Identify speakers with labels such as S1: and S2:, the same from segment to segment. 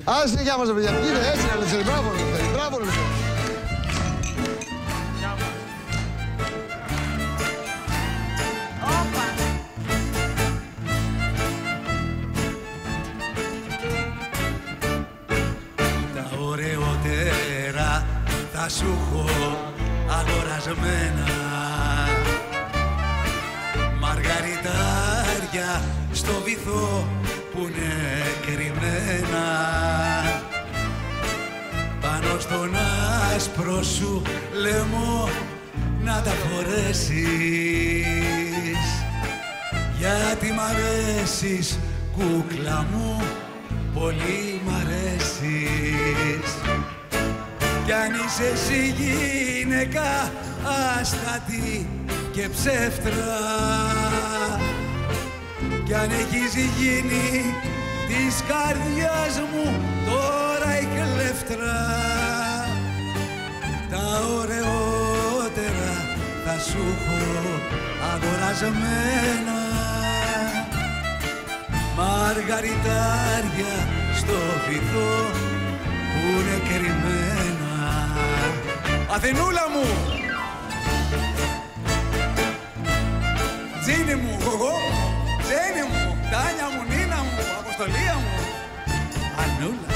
S1: Άσε γεια μας, παιδιά. Είναι έτσι, Ελευθερή. Μπράβο, Ελευθερή. Μπράβο, Ελευθερή.
S2: Τα ωραιότερα θα σου έχω αγορασμένα, μαργαριτάρια στο βυθό που είναι κρυμμένα, πάνω στον άσπρο σου λαιμό να τα φορέσεις, γιατί μ' αρέσεις κούκλα μου, πολύ μ' αρέσεις. Κι αν είσαι εσύ γυναίκα άστατη και ψεύτρα, κι αν έχεις γίνει της καρδιάς μου τώρα η κλέφτρα, τα ωραιότερα θα σου έχω αγορασμένα, μαργαριτάρια στο βυθό που είναι κρυμμένα. Αθηνούλα μου, Τζίνι μου, γογό, Τζένι μου, Τάνια μου, Νίνα μου, Αποστολία μου, Ανούλα.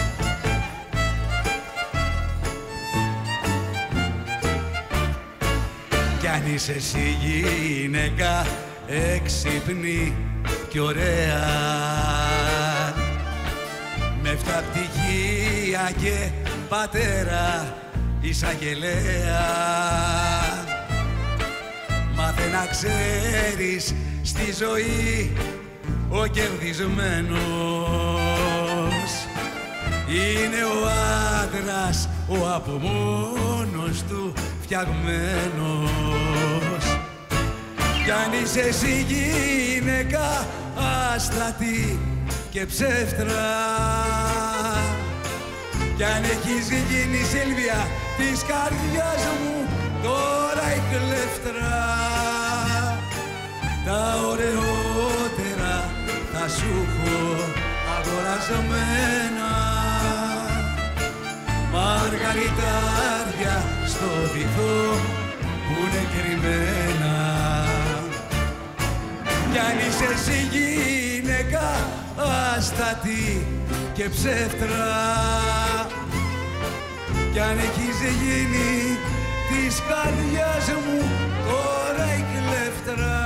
S2: Κι αν είσαι εσύ γυναίκα έξυπνη κι ωραία, με 7 πτυχία και πατέρα εισαγγελέα, μάθε να ξέρεις στη ζωή ο κερδισμένος είναι ο άντρας ο από μόνος του φτιαγμένος. Κι αν είσαι εσύ γυναίκα άστατη και ψεύτρα, κι αν έχεις γίνει Σίλβια της καρδιάς μου τώρα η κλέφτρα, τα ωραιότερα θα σου έχω αγορασμένα, μαργαριτάρια στο βυθό που είναι κρυμμένα. Κι αν είσαι εσύ γυναίκα άστατη και ψεύτρα, κι αν έχεις γίνει της καρδιάς μου τώρα η κλέφτρα,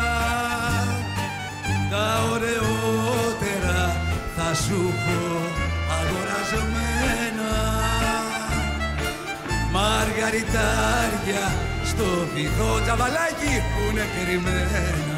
S2: τα ωραιότερα θα σου έχω αγορασμένα, μαργαριτάρια στο βυθό, τζαβαλάκι που είναι κρυμμένα.